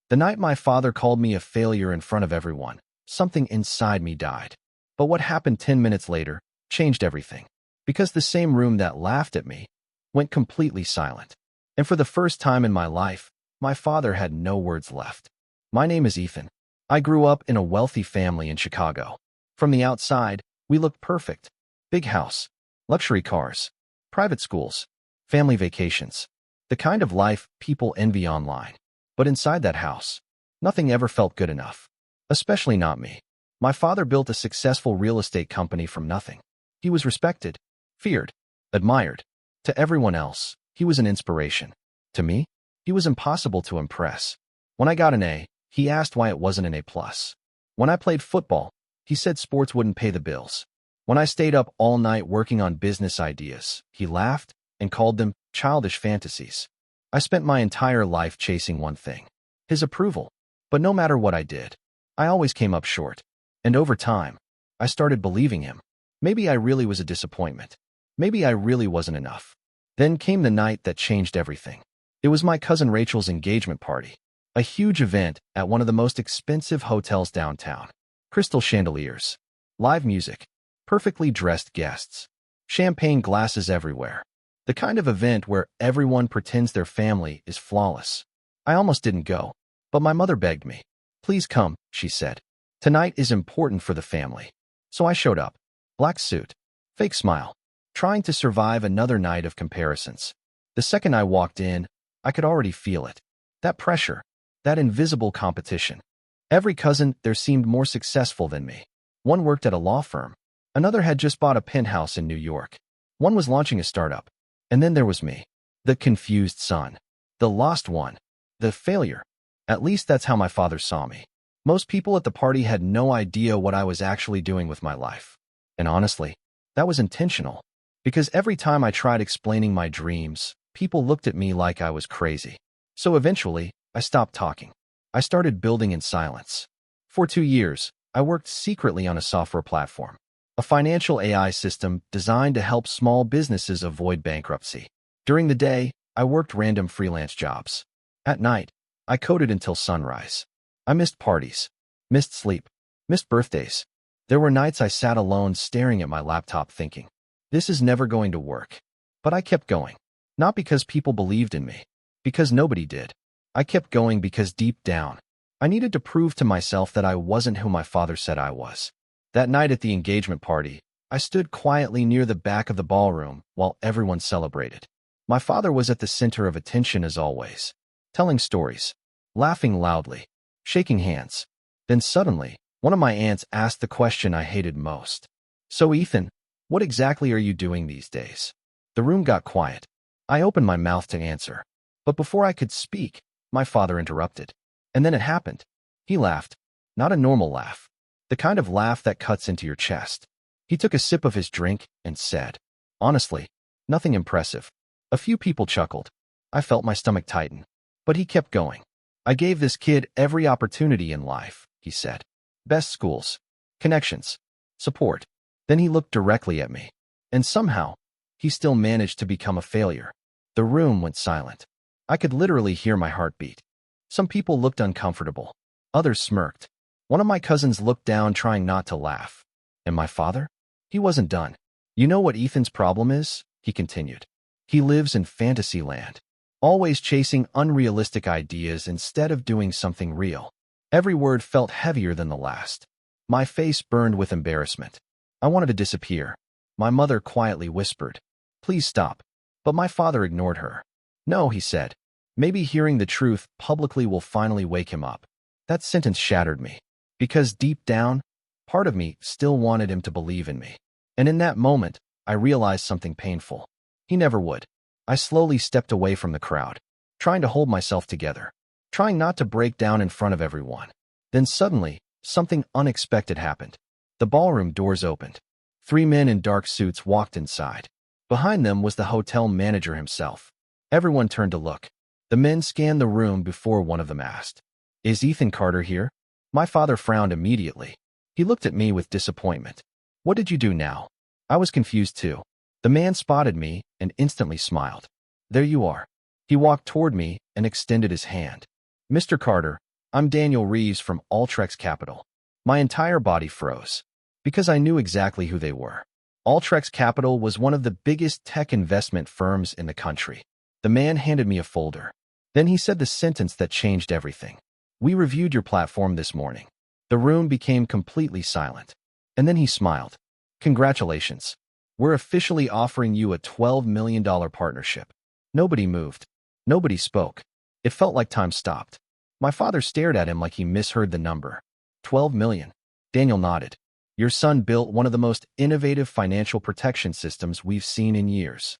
The night my father called me a failure in front of everyone, something inside me died. But what happened 10 minutes later changed everything. Because the same room that laughed at me went completely silent. And for the first time in my life, my father had no words left. My name is Ethan. I grew up in a wealthy family in Chicago. From the outside, we looked perfect. Big house, luxury cars, private schools, family vacations. The kind of life people envy online. But inside that house, nothing ever felt good enough. Especially not me. My father built a successful real estate company from nothing. He was respected, feared, admired. To everyone else, he was an inspiration. To me, he was impossible to impress. When I got an A, he asked why it wasn't an A+. When I played football, he said sports wouldn't pay the bills. When I stayed up all night working on business ideas, he laughed and called them childish fantasies. I spent my entire life chasing one thing, his approval. But no matter what I did, I always came up short. And over time, I started believing him. Maybe I really was a disappointment. Maybe I really wasn't enough. Then came the night that changed everything. It was my cousin Rachel's engagement party, a huge event at one of the most expensive hotels downtown. Crystal chandeliers, live music, perfectly dressed guests, champagne glasses everywhere. The kind of event where everyone pretends their family is flawless. I almost didn't go, but my mother begged me. Please come, she said. Tonight is important for the family. So I showed up. Black suit, fake smile, trying to survive another night of comparisons. The second I walked in, I could already feel it. That pressure, that invisible competition. Every cousin there seemed more successful than me. One worked at a law firm. Another had just bought a penthouse in New York. One was launching a startup. And then there was me, the confused son, the lost one, the failure. At least that's how my father saw me. Most people at the party had no idea what I was actually doing with my life. And honestly, that was intentional. Because every time I tried explaining my dreams, people looked at me like I was crazy. So eventually, I stopped talking. I started building in silence. For 2 years, I worked secretly on a software platform, a financial AI system designed to help small businesses avoid bankruptcy. During the day, I worked random freelance jobs. At night, I coded until sunrise. I missed parties, missed sleep, missed birthdays. There were nights I sat alone staring at my laptop thinking, this is never going to work. But I kept going. Not because people believed in me, because nobody did. I kept going because deep down, I needed to prove to myself that I wasn't who my father said I was. That night at the engagement party, I stood quietly near the back of the ballroom while everyone celebrated. My father was at the center of attention as always, telling stories, laughing loudly, shaking hands. Then suddenly, one of my aunts asked the question I hated most. So Ethan, what exactly are you doing these days? The room got quiet. I opened my mouth to answer. But before I could speak, my father interrupted. And then it happened. He laughed. Not a normal laugh. The kind of laugh that cuts into your chest. He took a sip of his drink and said, honestly, nothing impressive. A few people chuckled. I felt my stomach tighten. But he kept going. I gave this kid every opportunity in life, he said. Best schools, connections, support. Then he looked directly at me. And somehow, he still managed to become a failure. The room went silent. I could literally hear my heartbeat. Some people looked uncomfortable. Others smirked. One of my cousins looked down, trying not to laugh. And my father? He wasn't done. You know what Ethan's problem is? He continued. He lives in fantasy land, always chasing unrealistic ideas instead of doing something real. Every word felt heavier than the last. My face burned with embarrassment. I wanted to disappear. My mother quietly whispered, please stop. But my father ignored her. No, he said. Maybe hearing the truth publicly will finally wake him up. That sentence shattered me. Because deep down, part of me still wanted him to believe in me. And in that moment, I realized something painful. He never would. I slowly stepped away from the crowd, trying to hold myself together, trying not to break down in front of everyone. Then suddenly, something unexpected happened. The ballroom doors opened. 3 men in dark suits walked inside. Behind them was the hotel manager himself. Everyone turned to look. The men scanned the room before one of them asked, is Ethan Carter here? My father frowned immediately. He looked at me with disappointment. What did you do now? I was confused too. The man spotted me and instantly smiled. There you are. He walked toward me and extended his hand. Mr. Carter, I'm Daniel Reeves from Altrex Capital. My entire body froze because I knew exactly who they were. Altrex Capital was one of the biggest tech investment firms in the country. The man handed me a folder. Then he said the sentence that changed everything. We reviewed your platform this morning. The room became completely silent. And then he smiled. Congratulations. We're officially offering you a $12 million partnership. Nobody moved. Nobody spoke. It felt like time stopped. My father stared at him like he misheard the number. 12 million. Daniel nodded. Your son built one of the most innovative financial protection systems we've seen in years.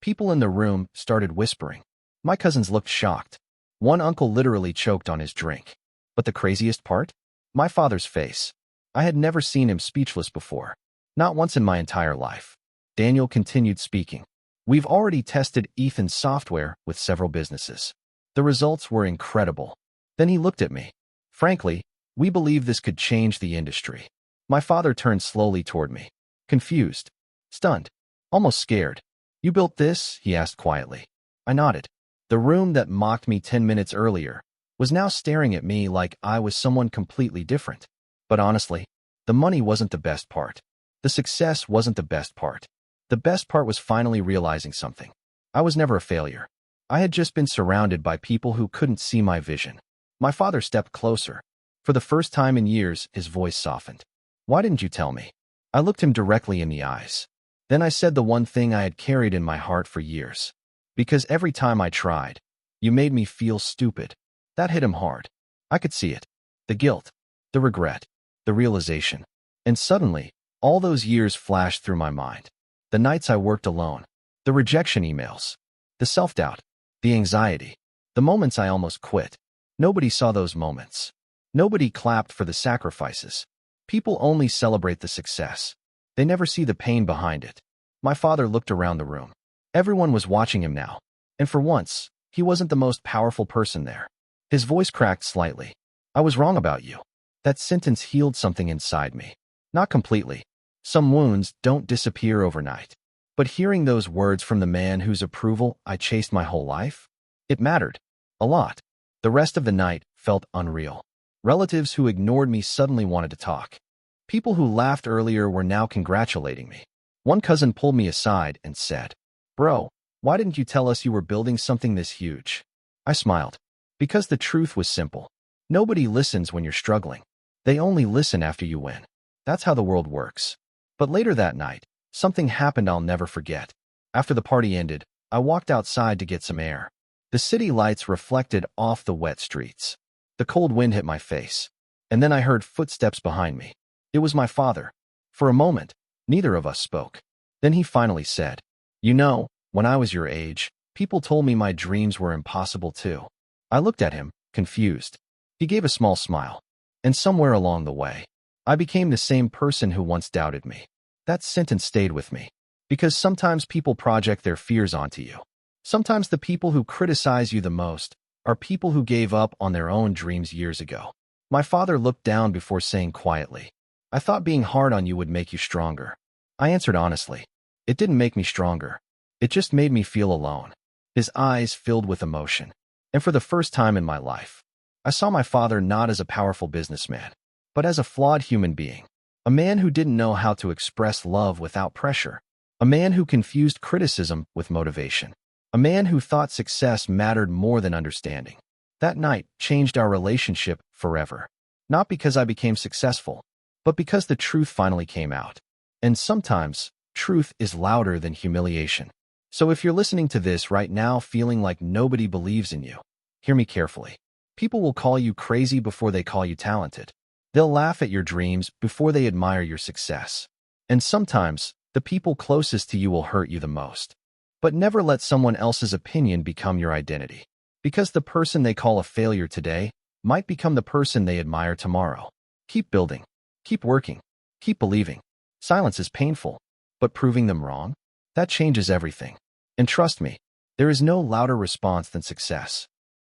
People in the room started whispering. My cousins looked shocked. One uncle literally choked on his drink. But the craziest part? My father's face. I had never seen him speechless before. Not once in my entire life. Daniel continued speaking. We've already tested Ethan's software with several businesses. The results were incredible. Then he looked at me. Frankly, we believe this could change the industry. My father turned slowly toward me. Confused. Stunned. Almost scared. You built this? He asked quietly. I nodded. The room that mocked me 10 minutes earlier was now staring at me like I was someone completely different. But honestly, the money wasn't the best part. The success wasn't the best part. The best part was finally realizing something. I was never a failure. I had just been surrounded by people who couldn't see my vision. My father stepped closer. For the first time in years, his voice softened. Why didn't you tell me? I looked him directly in the eyes. Then I said the one thing I had carried in my heart for years. Because every time I tried, you made me feel stupid. That hit him hard. I could see it. The guilt, the regret, the realization. And suddenly, all those years flashed through my mind. The nights I worked alone, the rejection emails, the self-doubt, the anxiety, the moments I almost quit. Nobody saw those moments. Nobody clapped for the sacrifices. People only celebrate the success. They never see the pain behind it. My father looked around the room. Everyone was watching him now. And for once, he wasn't the most powerful person there. His voice cracked slightly. I was wrong about you. That sentence healed something inside me. Not completely. Some wounds don't disappear overnight. But hearing those words from the man whose approval I chased my whole life, it mattered. A lot. The rest of the night felt unreal. Relatives who ignored me suddenly wanted to talk. People who laughed earlier were now congratulating me. One cousin pulled me aside and said, Bro, why didn't you tell us you were building something this huge? I smiled. Because the truth was simple. Nobody listens when you're struggling. They only listen after you win. That's how the world works. But later that night, something happened I'll never forget. After the party ended, I walked outside to get some air. The city lights reflected off the wet streets. The cold wind hit my face. And then I heard footsteps behind me. It was my father. For a moment, neither of us spoke. Then he finally said, You know, when I was your age, people told me my dreams were impossible too. I looked at him, confused. He gave a small smile. And somewhere along the way, I became the same person who once doubted me. That sentence stayed with me. Because sometimes people project their fears onto you. Sometimes the people who criticize you the most are people who gave up on their own dreams years ago. My father looked down before saying quietly, I thought being hard on you would make you stronger. I answered honestly. It didn't make me stronger. It just made me feel alone. His eyes filled with emotion. And for the first time in my life, I saw my father not as a powerful businessman, but as a flawed human being. A man who didn't know how to express love without pressure. A man who confused criticism with motivation. A man who thought success mattered more than understanding. That night changed our relationship forever. Not because I became successful, but because the truth finally came out. And sometimes, truth is louder than humiliation. So if you're listening to this right now feeling like nobody believes in you, hear me carefully. People will call you crazy before they call you talented. They'll laugh at your dreams before they admire your success. And sometimes, the people closest to you will hurt you the most. But never let someone else's opinion become your identity. Because the person they call a failure today might become the person they admire tomorrow. Keep building. Keep working. Keep believing. Silence is painful, but proving them wrong, that changes everything. And trust me, there is no louder response than success.